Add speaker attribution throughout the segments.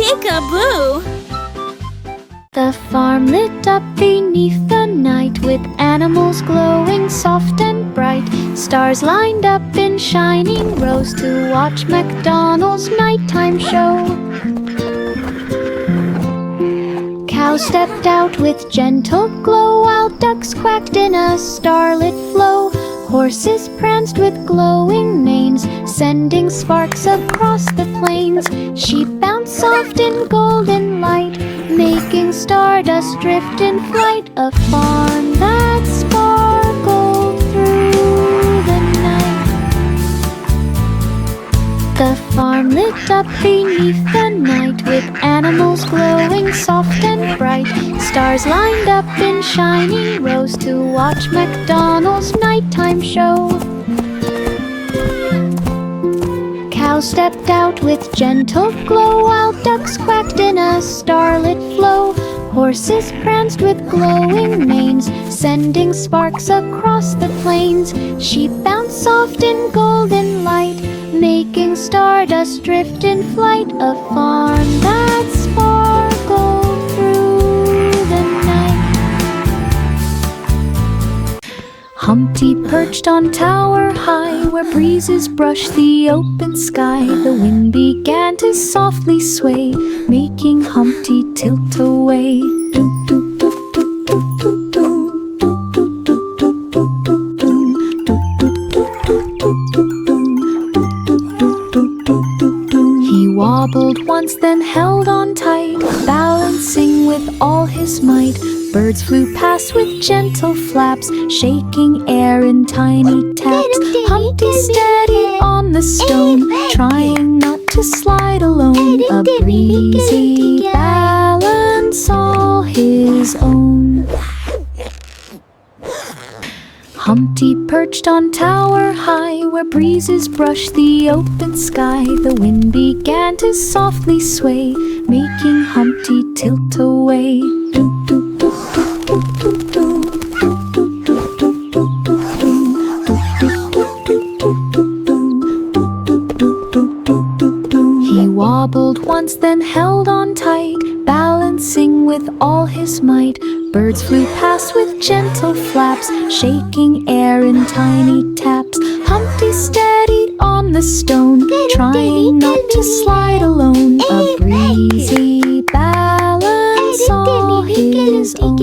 Speaker 1: Peek-a-boo!
Speaker 2: The farm lit up beneath the night, with animals glowing soft and bright. Stars lined up in shining rows to watch MacDonald's nighttime show. Cows stepped out with gentle glow, while ducks quacked in a starlit flow. Horses pranced with glowing manes, sending sparks across the plains. Sheep bounced soft in golden light, making stardust drift in flight. A farm that sparkled through the night. The farm lit up beneath the night, with animals glowing soft and bright. Stars lined up in shining rows to watch MacDonald's nighttime show. Cows stepped out with gentle glow, while ducks quacked in a starlit flow. Horses pranced with glowing manes, sending sparks across the plains. Sheep bounced soft in golden light, making stardust drift in flight. A farm that sparkled through the night. Humpty perched on tower high, where breezes brushed the open sky. The wind began to softly sway, making Humpty tilt away. He wobbled once, then held on tight, balancing with all his might. Birds flew past with gentle flaps, shaking air in tiny taps. Humpty steady on the stone, trying not to slide alone. A breezy balance all his own. Humpty perched on tower high, where breezes brushed the open sky. The wind began to softly sway, making Humpty tilt away. He wobbled once, then held on tight, balancing with all his might. Birds flew past with gentle flaps, shaking air in tiny taps. Humpty steadied on the stone, trying not to slide alone. A breezy balance all his own.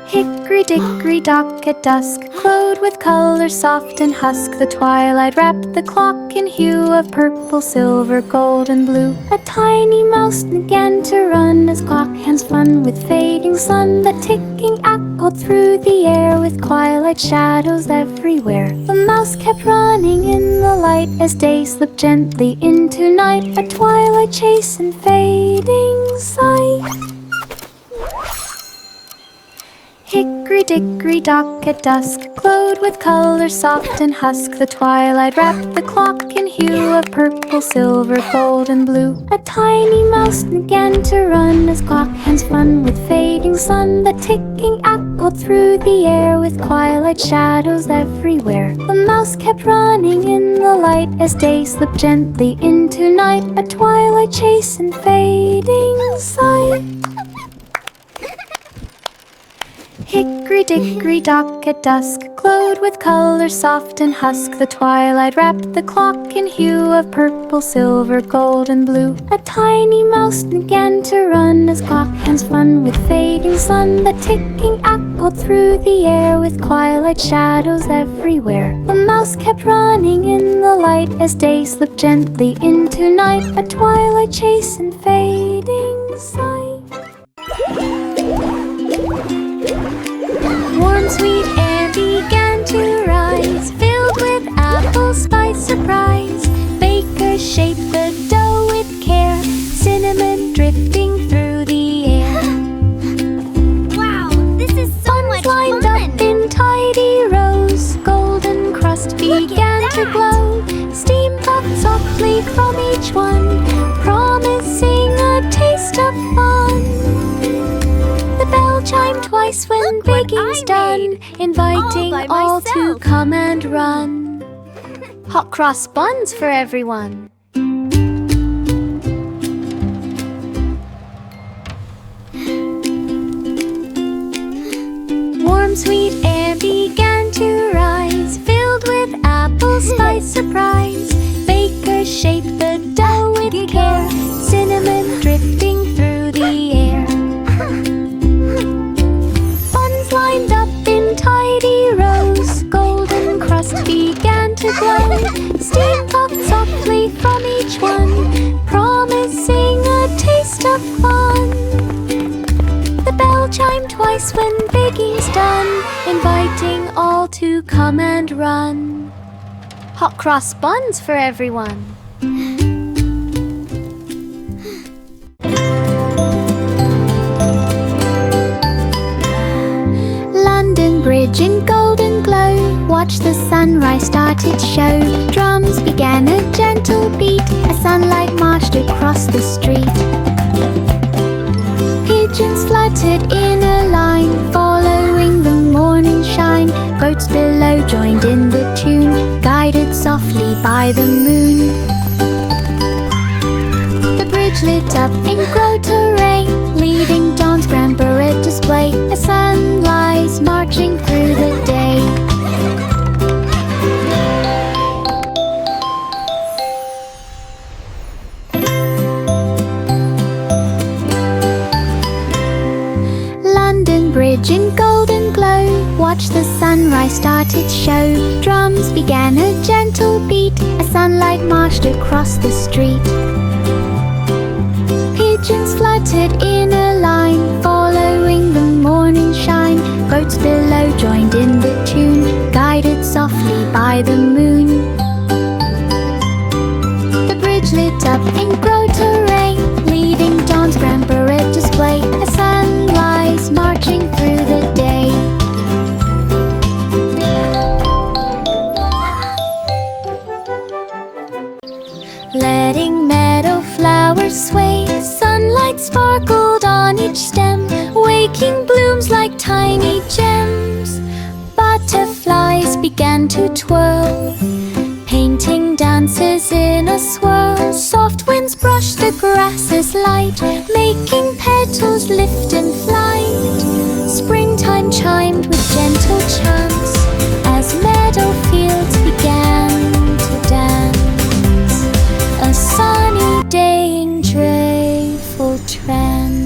Speaker 2: Hickory-dickory-dock at dusk, glowed with color soft and husk. The twilight wrapped the clock in hue of purple, silver, gold, and blue. A tiny mouse began to run as clock hands fun with fading sun. The ticking echoed through the air with twilight shadows everywhere. The mouse kept running in the light as day slipped gently into night. A twilight chase and fading sight. Hickory-dickory-dock at dusk, glowed with color soft and husk. The twilight wrapped the clock in hue of purple, silver, gold, and blue. A tiny mouse began to run as clock hands fun with fading sun. The ticking echoed through the air with twilight shadows everywhere. The mouse kept running in the light as day slipped gently into night. A twilight chase and fading sight. Hickory-dickory-dock at dusk, glowed with color soft and husk. The twilight wrapped the clock in hue of purple, silver, gold, and blue. A tiny mouse began to run as clock hands fun with fading sun. The ticking echoed through the air with twilight shadows everywhere. The mouse kept running in the light as day slipped gently into night. A twilight chase and fading sight. Warm, sweet air began to rise, filled with apple spice surprise. Bakers shaped the dough with care, cinnamon drifting through the air.
Speaker 1: Wow, this is so much fun!
Speaker 2: Lined up in tidy rows, golden crust began to glow. Steam puffed softly from each one, promising a taste of fun. The bell chimed twice when baking's done, inviting all to come and run. Hot cross buns for everyone. From sweet air began to rise, filled with apple spice surprise. Bakers shaped the dough with care, cinnamon drifting through the air. Buns lined up in tidy rows, golden crust began to glow. Steam puffed softly from each one, promising a taste of fun. The bell chimed twice when baking's done, inviting all to come and run. Hot cross buns for everyone. London Bridge in golden glow, watch the sunrise start its show. Drums began a gentle beat as sunlight marched across the street. Pigeons fluttered in a line, following the morning shine. Boats below joined in the tune, guided softly by the moon. The bridge lit up in grotto ray, leading dawn's grand parade display, as sunrise marching through the day. London Bridge in golden glow, watch the sunrise start its show. Drums began a gentle beat as sunlight marched across the street. Pigeons fluttered in a line, following the morning shine. Boats below joined in the tune, guided softly by the moon. The bridge lit up in grotto ray, leading dawn's grand parade display, as sunrise marching through the day. Letting meadow flowers sway, sunlight sparkled on each stem, waking blooms like tiny gems. Butterflies began to twirl, painting dances in a swirl. Soft winds brushed the grasses light, making petals lift in flight. Springtime chimed with gentle chants as meadow fields began to dance. A sunny day in joyful trance.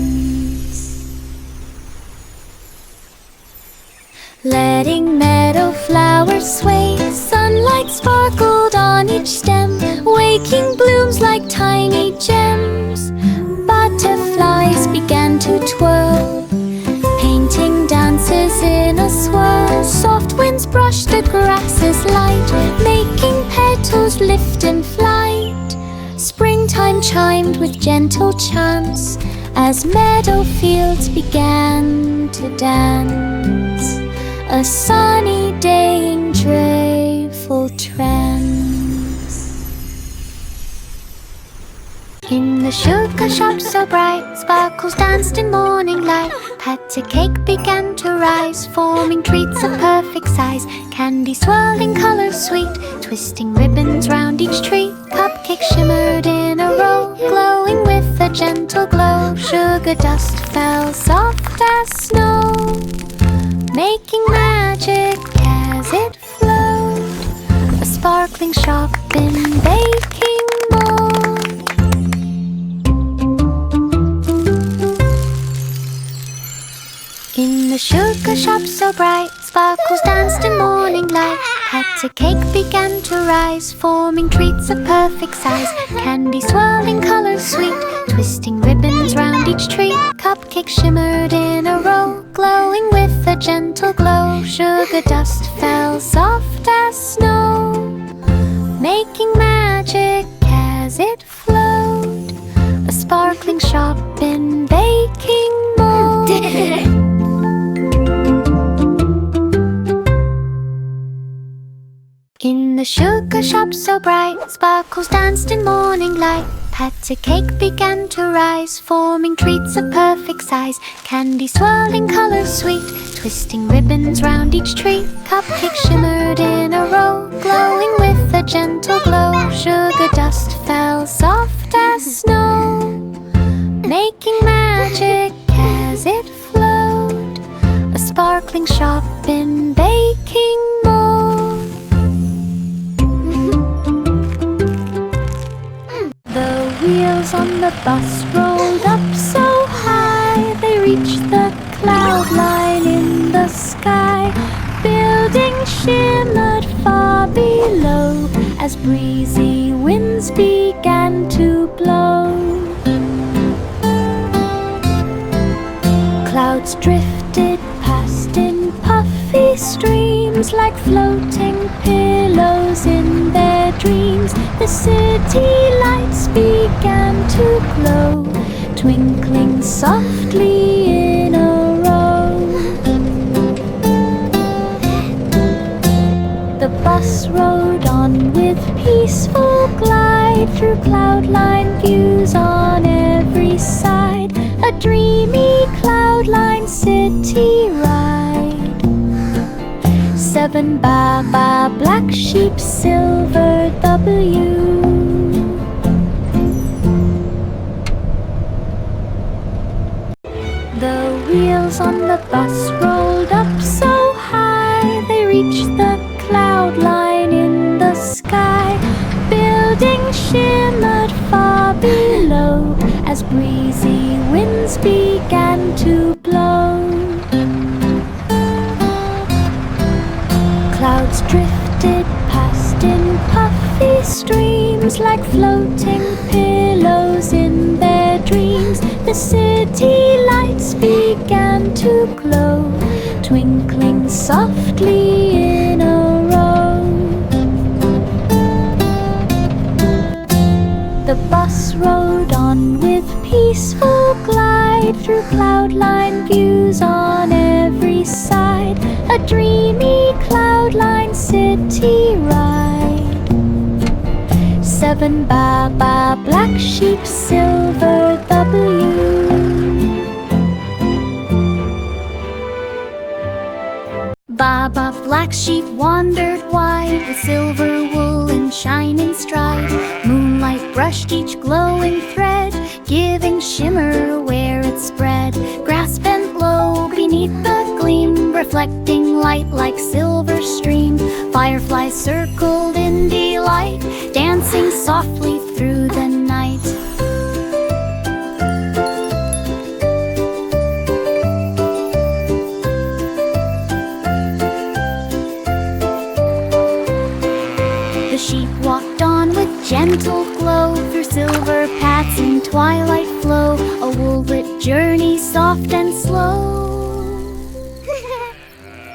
Speaker 2: Letting meadow flowers sway, sunlight sparkled on each stem, waking blooms like tiny gems. Butterflies began to twirl, painting dances in a swirl. Soft winds brushed the grasses light, making petals lift in flight. Springtime chimed with gentle chants as meadow fields began to dance. A sunny day in joyful trance. In the sugar shop so bright, sparkles danced in morning light. Patty cake began to rise, forming treats of perfect size. Candy swirling colors sweet, twisting ribbons round each tree. Cupcakes shimmered in a row, glowing with a gentle glow. Sugar dust fell soft as snow, making magic as it flowed. A sparkling shop in baking mold. In the sugar shop so bright, sparkles danced in morning light. Patty cake began to rise, forming treats of perfect size. Candy swirling colors sweet, twisting ribbons round each tree. Cupcakes shimmered in a row, glowing with a gentle glow. Sugar dust fell soft as snow, making magic as it flowed. A sparkling shop in baking mold. In the sugar shop so bright, sparkles danced in morning light. Patty cake began to rise, forming treats of perfect size. Candy swirling colors sweet, twisting ribbons round each tree. Cupcakes shimmered in a row, glowing with a gentle glow. Sugar dust fell soft as snow, making magic as it flowed. A sparkling shop in baking mold. The wheels on the bus rolled up so high, they reached the cloud line in the sky. Buildings shimmered far below as breezy winds began to blow. Clouds drifted past in puffy streams like floating pillows in their dreams. The city lights began to glow, twinkling softly in a row. The bus rode on with peaceful glide through cloud-line views on every side. A dreamy cloud-line city ride. 7 Baba black sheep, silver W. The wheels on the bus rolled up so high, they reached the cloud line in the sky. Buildings shimmered far below as breezy winds began to blow. Clouds drifted past in puffy streams like floating pillows in their dreams. The city lights began to glow, twinkling softly in a row. The bus rode on with peaceful glide through cloud-line views on every side. A dreamy cloud-line city ride. 7 Baba black sheep, silver W. Baba black sheep wandered wide with silver wool and shining stride. Moonlight brushed each glowing thread, giving shimmer where it spread. Grass bent low beneath the gleam, reflecting light like silver stream. Fireflies circled in delight, dancing softly through the night. The sheep walked on with gentle glow through silver paths and twilight flow, a wool-lit journey soft and slow.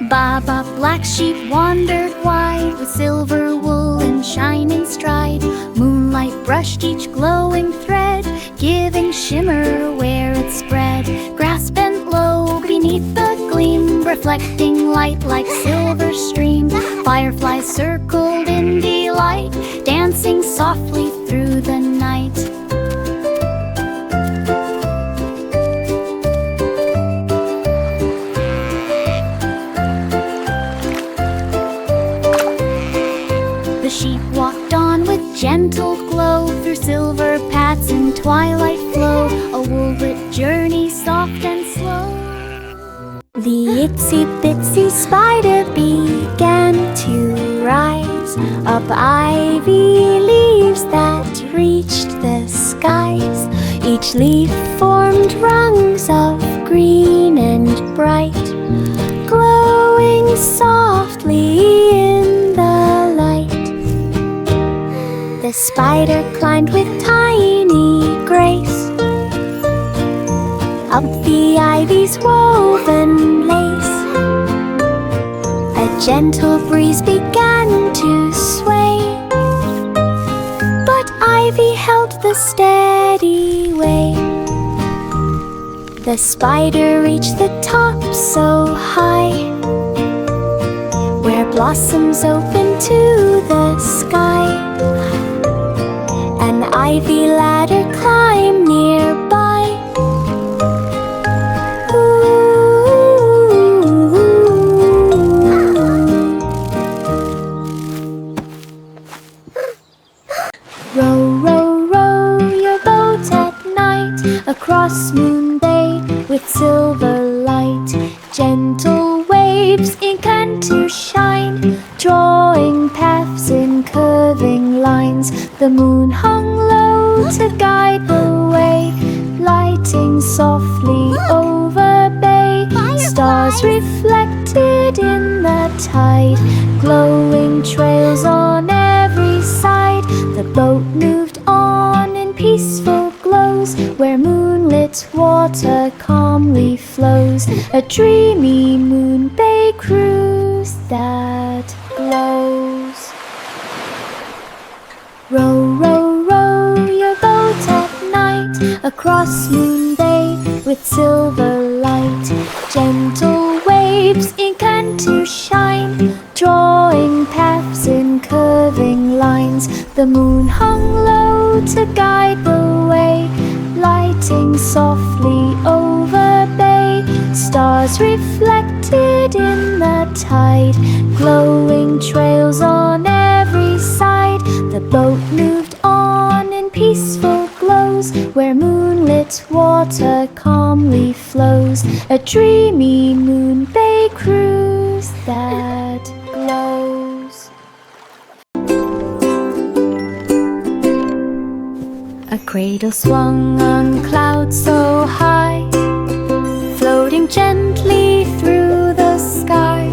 Speaker 2: Baba black sheep wandered wide with silver wool and shining stride. Moonlight brushed each glowing thread, giving shimmer where it spread. Grass bent low beneath the gleam, reflecting light like silver stream. Fireflies circled in delight, dancing softly through the night. The sheep walked on with gentle glow through silver paths and twilight flow, a wool-lit journey soft and slow. The itsy-bitsy spider began to rise up ivy leaves that reached the skies. Each leaf formed rungs of green and bright, glowing softly in the light. The spider climbed with tiny grace up the ivy's woven lace. A gentle breeze began to sway, but ivy held the steady way. The spider reached the top so high, where blossoms open to the sky. An ivy ladder climbed nearby. Row, row, row your boat at night across Moon Bay with silver light. Gentle waves ink The moon hung low to guide the way, lighting softly over bay. Stars reflected in the tide, glowing trails on every side. The boat moved on in peaceful glows, where moonlit water calmly flows. A dreamy moon bay cruise that glows. Row, row, row your boat at night, across Moon Bay with silver light. Gentle waves began to shine, drawing paths in curving lines. The moon hung low to guide the way, lighting softly over bay. Stars reflected in the tide, glowing trails on every side. The boat moved on in peaceful glows, where moonlit water calmly flows. A dreamy moon bay cruise that glows. A cradle swung on clouds so high, floating gently through the sky.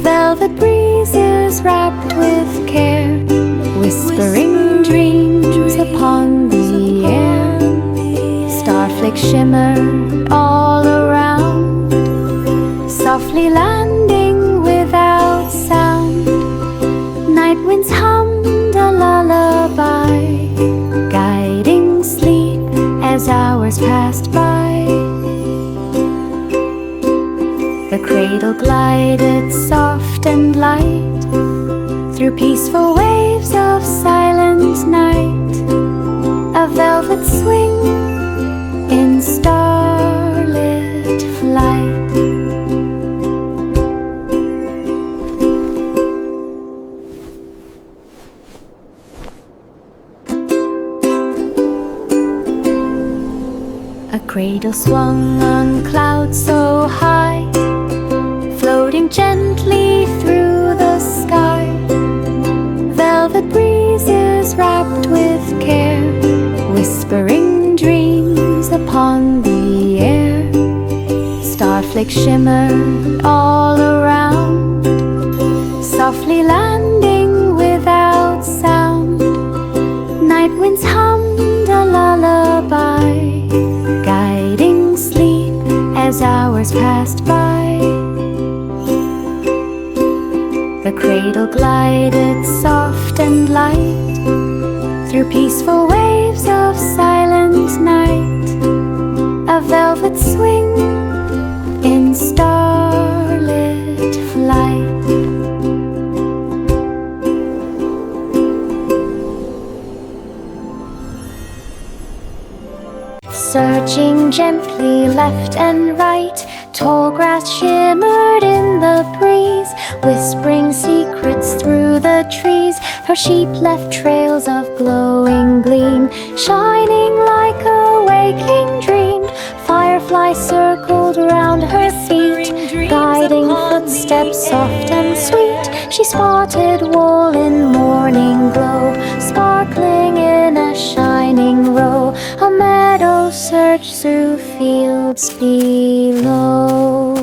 Speaker 2: Velvet breezes wrapped with care, whispering dreams upon the air. Starflakes shimmered all around, softly landing without sound. Night winds hummed a lullaby, guiding sleep as hours passed by. The cradle glided soft and light through peaceful waves of silent night. A velvet swing in starlit flight. A cradle swung on clouds so high, floating gently through the sky. Velvet breezes wrapped with care, whispering dreams upon the air. Starflakes shimmered all around, softly landing without sound. Night winds hummed a lullaby, guiding sleep as hours passed by. The cradle glided soft and light through peaceful waves of silent night. A velvet swing in starlit flight. Searching gently left and right, tall grass shimmered in the breeze, whispering secrets through the trees. Her sheep left trails of glowing gleam, shining like a waking dream. Fireflies circled around her feet, guiding footsteps soft and sweet. She spotted wool in morning glow, sparkling in a shining row. A meadow searched through fields below.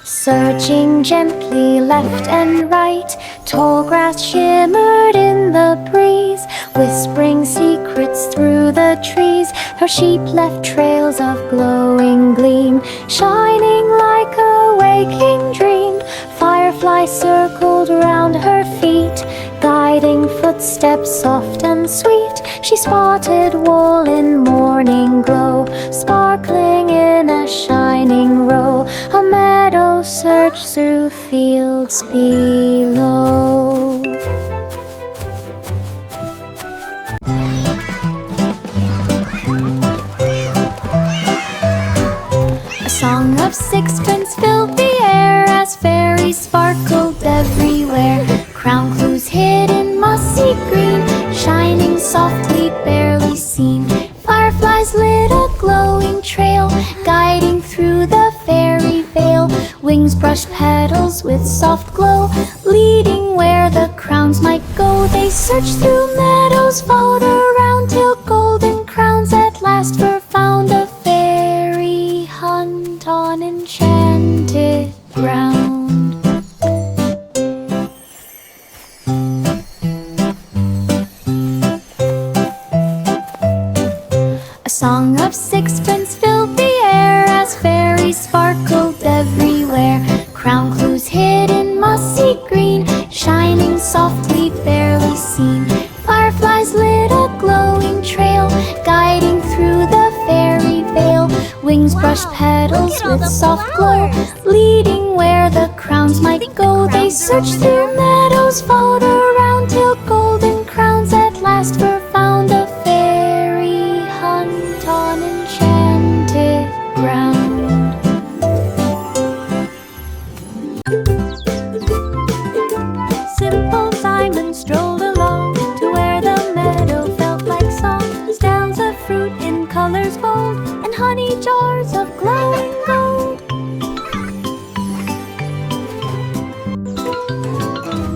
Speaker 2: Searching gently left and right, tall grass shimmered in the breeze, whispering secrets through the trees. Her sheep left trails of glowing gleam, shining like a waking dream. Fireflies circled around her feet, guiding footsteps soft and sweet. She spotted wool in morning glow, sparkling in a shining row. A meadow searched through fields below. A song of sixpence filled the air as fairies sparkled everywhere. Crown clues hid in mossy green, shining softly, barely seen. Fireflies lit a glowing trail, guiding through the fairy veil. Wings brushed petals with soft glow, leading where the crowns might go. They searched through meadows, followed around, till golden crowns at last were found. A fairy hunt on enchanted ground. A song of sixpence filled the air as fairies sparkled everywhere. Crown clues hid in mossy green, shining softly, barely seen. Fireflies lit a glowing trail, guiding through the fairy veil. Wings brushed petals with soft glow, leading where the crowns might go. They searched through meadows, followed around, till golden crowns at last were found. A fairy hunt on enchanted ground. Simple Simon strolled along to where the meadow felt like song. Styles of fruit in colors bold, and honey jars of glowing gold.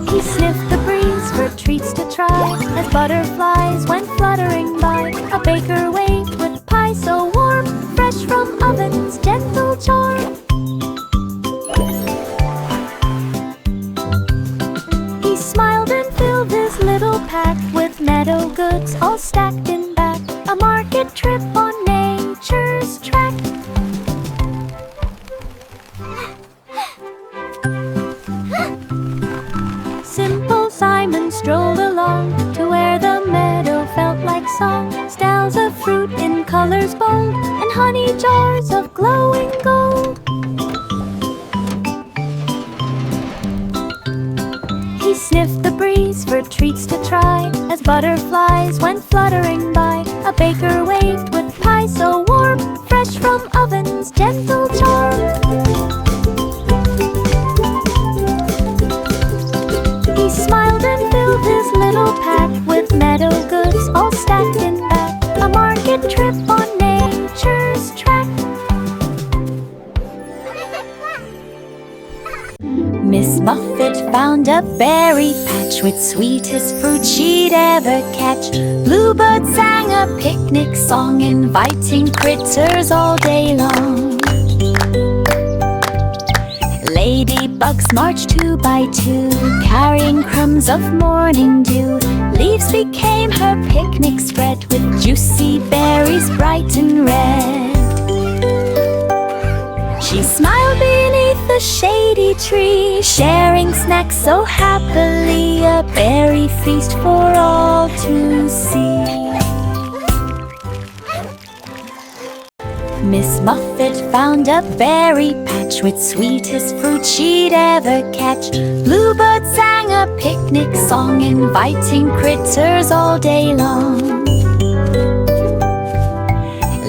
Speaker 2: He sniffed the breeze for treats to try as butterflies went fluttering by. A baker waved with pie so warm, fresh from oven's gentle charm. He smiled and filled his little pack with meadow goods all stacked in back. A market trip on nature's track. Simple Simon strolled along to where the meadow felt like song. Styles of fruit in colors bold, and honey jars of glowing gold. He sniffed the breeze for treats to try as butterflies went fluttering by. A baker waved with pie so warm, fresh from oven's gentle charm. He smiled and filled his little pack with meadow goods all stacked in back. A market trip on nature's track. Miss Muffet found a berry patch with sweetest fruit she'd ever catch. Bluebird sang a picnic song, inviting critters all day long. Ladybugs marched 2 by 2, carrying crumbs of morning dew. Leaves became her picnic spread with juicy berries bright and red. She smiled beneath the shady tree, sharing snacks so happily. A berry feast for all to see. Miss Muffet found a berry patch with sweetest fruit she'd ever catch. Bluebird sang a picnic song, inviting critters all day long.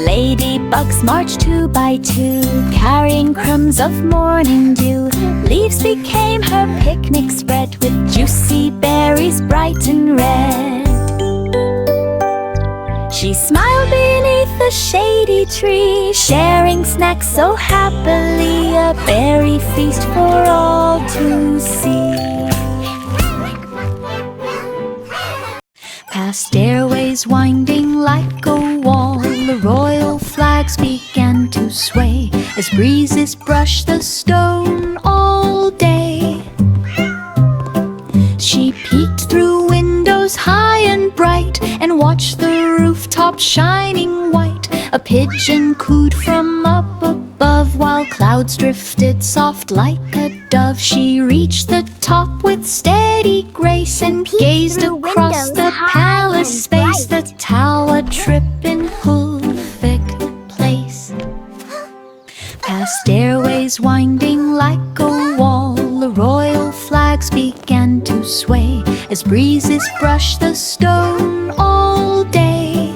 Speaker 2: Ladybugs marched 2 by 2, carrying crumbs of morning dew. Leaves became her picnic spread with juicy berries bright and red. She smiled beneath the shady tree, sharing snacks so happily. A berry feast for all to see. Past stairways winding like a wall, the royal flags began to sway as breezes brushed the stone all day. She peeked through windows high and bright and watched the rooftop shining white. A pigeon cooed from up above while clouds drifted soft like a dove. She reached the top with steady grace and gazed across the palace space. The tower trip in perfect place. Past stairways winding like a wall, the royal flags began to sway as breezes brushed the stone all day.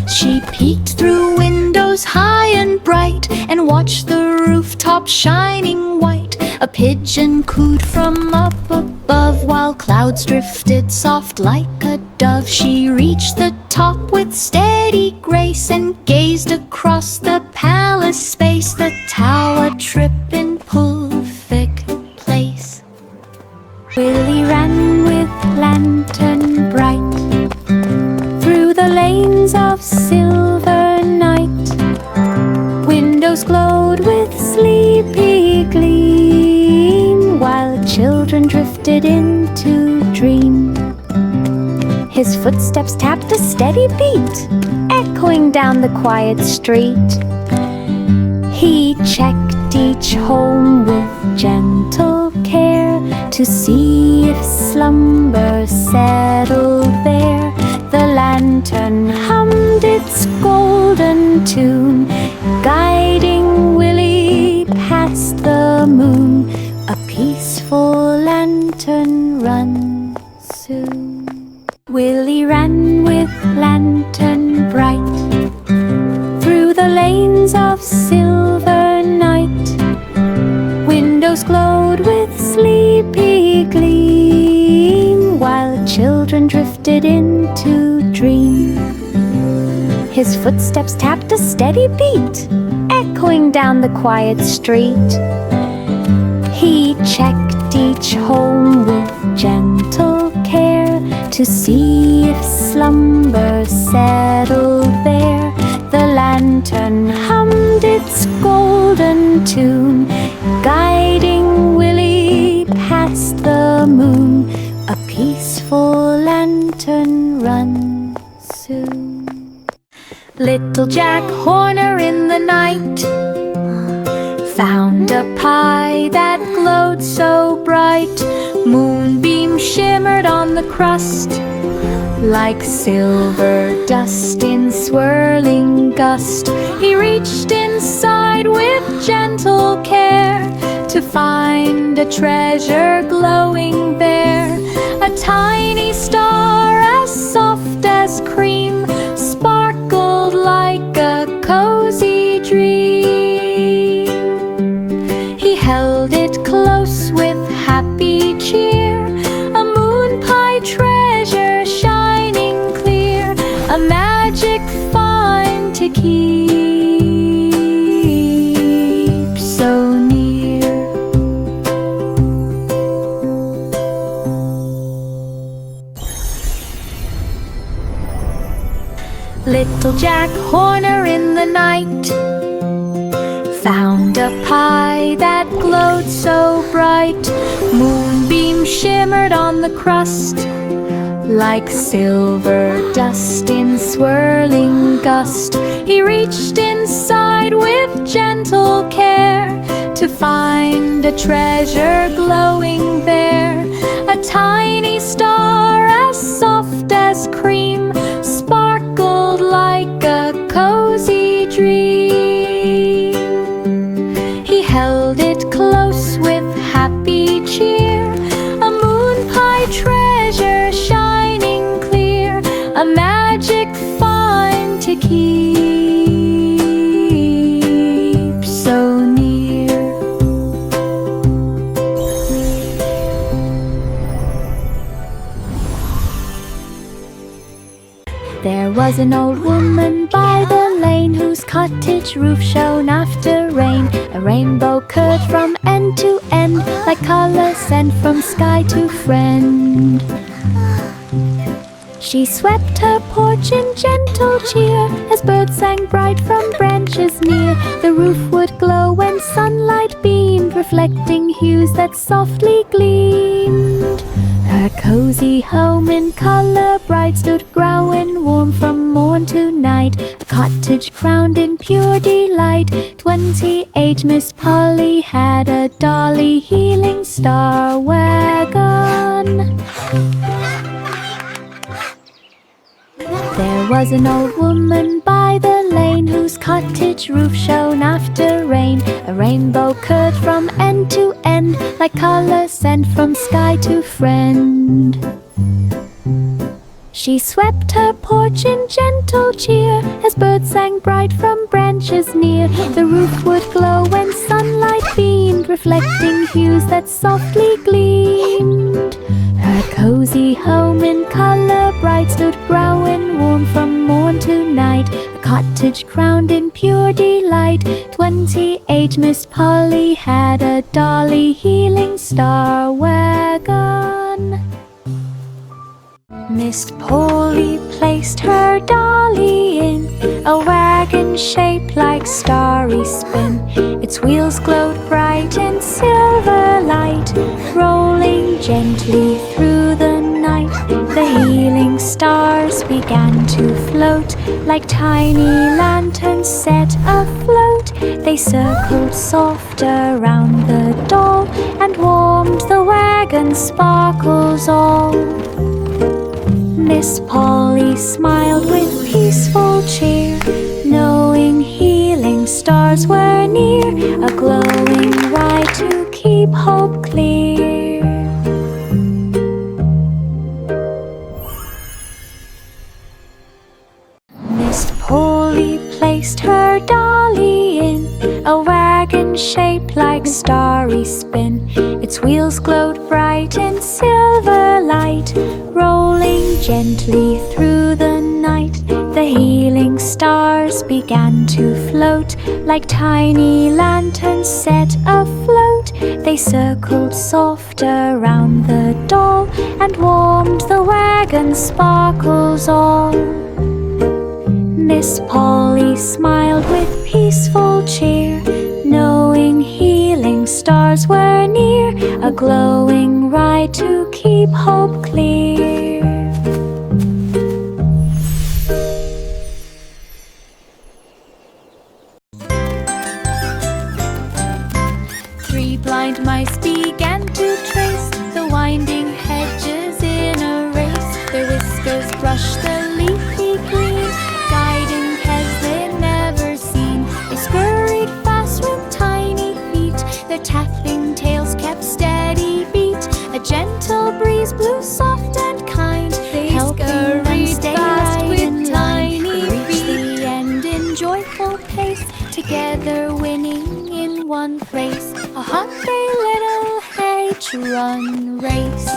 Speaker 2: She peeked through windows high and bright and watched the rooftop shining white. A pigeon cooed from up above while clouds drifted soft like a dove. She reached the top with steady grace and gazed across the palace space. The tower trip in perfect place. Willie ran with lantern bright through the lanes of silver night. Windows glowed with sleepy gleam, while children drifted into dream. His footsteps tapped a steady beat, echoing down the quiet street. He checked each home with gentle care to see if slumber settled there. The lantern hummed its golden tune, guiding Willie past the moon. A peaceful lantern run soon. Willie ran with lantern bright through the lanes of silver night. Windows glowed with sleepy gleam, while children drifted into dream. His footsteps tapped a steady beat, echoing down the quiet street. He checked each home with gentle care to see if slumber settled there. The lantern hummed its golden tune, guiding Willie past the moon. A peaceful lantern run soon. Little Jack Horner in the night found a pie that glowed so bright. Moonbeam shimmered on the crust like silver dust in swirling gust. He reached inside with gentle care to find a treasure glowing there. A tiny star as soft as cream sparkled like a cozy dream. He held it close with happy cheer, a moon pie treasure shining clear, a magic find to keep so near. Little Jack Horner in the night found a pie that glowed so bright. Moonbeam shimmered on the crust like silver dust in swirling gust. He reached inside with gentle care to find a treasure glowing there. A tiny star as soft as cream sparkled like a cozy dream. He held it close with happy cheer, a moon pie treasure shining clear, a magic find to keep so near. There was an old woman by the lane whose cottage roof shone after rain. A rainbow curved from end to end like color sent from sky to friend. She swept her porch in gentle cheer as birds sang bright from branches near. The roof would glow when sunlight beamed, reflecting hues that softly gleamed. Her cozy home in color bright stood growing warm from morn to night, a cottage crowned in pure delight. 28 Miss Polly had a dolly healing star wagon. There was an old woman by the lane whose cottage roof shone after rain. A rainbow curved from end to end like color sent from sky to friend. She swept her porch in gentle cheer as birds sang bright from branches near. The roof would glow when sunlight beamed, reflecting hues that softly gleamed. Her cozy home in color bright stood growing warm from morn to night, a cottage crowned in pure delight. 28 Miss Polly had a dolly healing star wagon. Miss Polly placed her dolly in a wagon shaped like starry spin. Its wheels glowed bright in silver light, rolling gently through the night. The healing stars began to float like tiny lanterns set afloat. They circled soft around the doll and warmed the wagon's sparkles all. Miss Polly smiled with peaceful cheer, knowing healing stars were near, a glowing light to keep hope clear. Miss Polly placed her dolly in a wagon shaped like starry spin. Its wheels glowed bright in silver light, rolling gently through the night. The healing stars began to float like tiny lanterns set afloat. They circled soft around the doll and warmed the wagon's sparkles all. Miss Polly smiled with peaceful cheer, knowing healing stars were near, a glowing ride to keep hope clear. Three blind mice began to trace the winding hedges in a race. Their whiskers brushed the leafy green, guiding paths they'd never seen. They scurried fast with tiny feet, their tapping tails kept steady beat. A gentle breeze blew soft and kind, they helping them stay right with tiny feet. Reach the end in joyful pace, together winning in one race, a hungry little H-run race.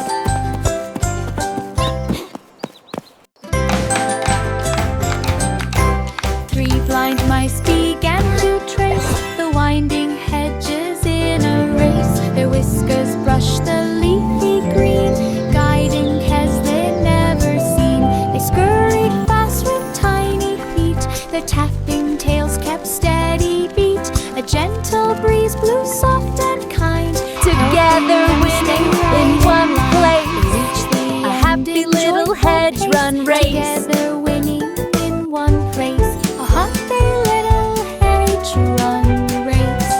Speaker 2: Three blind mice began to trace the winding hedges in a race. Their whiskers brushed the leafy green, guiding paths they'd never seen. They scurried fast with tiny feet, their tapping tails kept steady beat. A gentle breeze blew soft and kind, together winning in one place, a happy little hedge run race. Together winning in one race, a happy little hedge run race.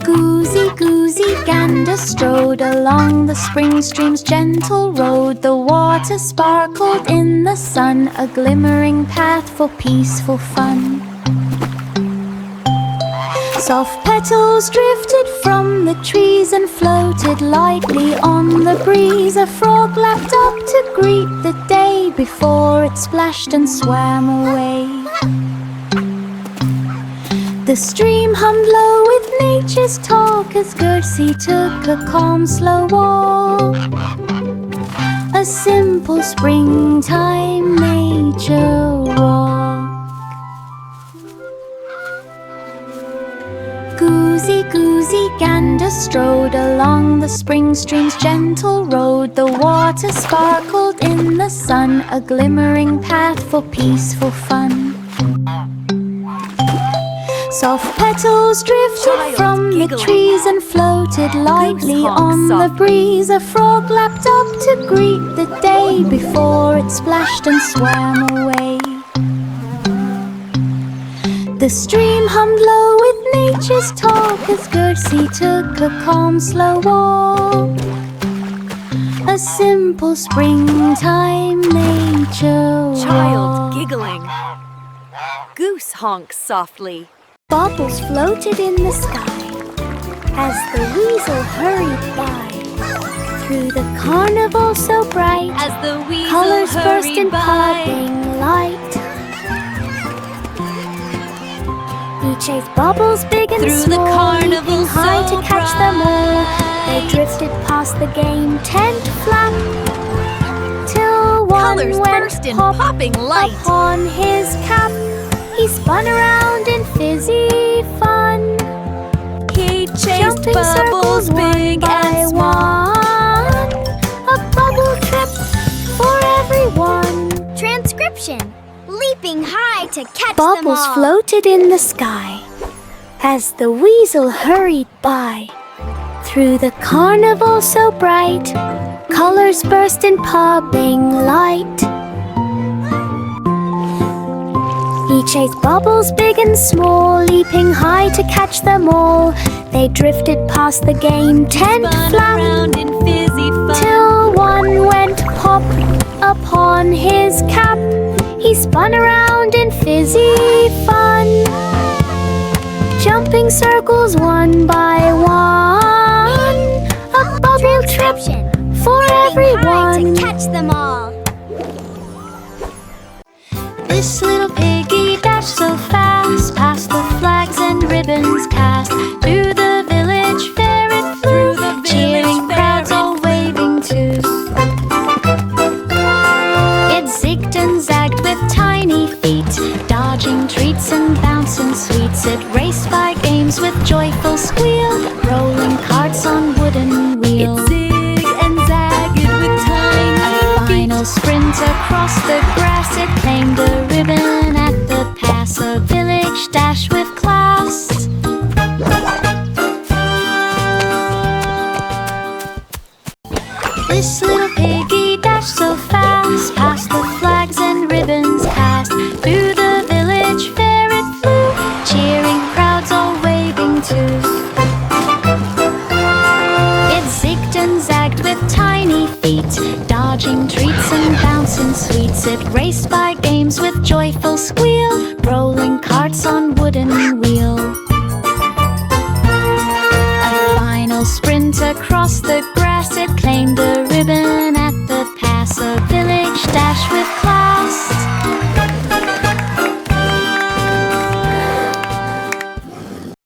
Speaker 2: Goosey, goosey, gander strode along the spring stream's gentle road. The water sparkled in the sun, a glimmering path for peaceful fun. Soft petals drifted from the trees and floated lightly on the breeze. A frog lapped up to greet the day before it splashed and swam away. The stream hummed low with nature's talk as Gertie took a calm, slow walk. A simple springtime nature walk. Goosey, goosey, gander strode along the spring stream's gentle road. The water sparkled in the sun, a glimmering path for peaceful fun. Soft petals drifted from the trees and floated lightly on the breeze. A frog lapped up to greet the day before it splashed and swam away. The stream hummed low with nature's talk as Gertie took a calm, slow walk. A simple springtime nature walk.
Speaker 3: Child giggling. Goose honks softly.
Speaker 1: Bubbles floated in the sky as the weasel hurried by. Through the carnival so bright,
Speaker 3: As the weasel
Speaker 1: colors burst in
Speaker 3: hurried by.
Speaker 1: popping light. He chased bubbles big and
Speaker 3: Through the
Speaker 1: small,
Speaker 3: carnival
Speaker 1: leaping high
Speaker 3: so
Speaker 1: to catch them all. They drifted past the game tent flap, till one
Speaker 3: Colors
Speaker 1: went
Speaker 3: burst in
Speaker 1: pop
Speaker 3: popping light.
Speaker 1: upon his cap. He spun around in fizzy fun,
Speaker 3: He chased
Speaker 1: jumping
Speaker 3: bubbles
Speaker 1: circles
Speaker 3: big
Speaker 1: one by
Speaker 3: and small.
Speaker 1: one. A bubble trip for everyone. Transcription: leaping high to catch
Speaker 2: them
Speaker 1: Bubbles
Speaker 2: all.
Speaker 1: floated in the sky as the weasel hurried by. Through the carnival so bright, colors burst in popping light. He chased bubbles big and small, leaping high to catch them all. They drifted past the game tent
Speaker 3: Spun
Speaker 1: flap,
Speaker 3: around in fizzy fun.
Speaker 1: till one went pop upon his cap. He spun around in fizzy fun, jumping circles one by one. A bubble trip for everyone.
Speaker 2: to catch them all.
Speaker 1: This little piggy dashed so fast, past the flags and ribbons cast. Through the village fair it flew, cheering crowds all waving too. It zigged and zagged with tiny feet, dodging treats and bouncing sweets. It raced by games with joyful squeal, rolling carts on wooden wheels.
Speaker 3: It zigged and zagged with tiny
Speaker 1: Final sprint across the grass, it claimed a ribbon at the pass. A village dash with class. This little piggy dashed so fast, past the flags and ribbons cast. Through the village fair it flew, cheering crowds all waving too. It zigged and zagged with tiny feet, dodging treats and bouncing sweets. It raced by games with joyful squeal, rolling carts on wooden wheel.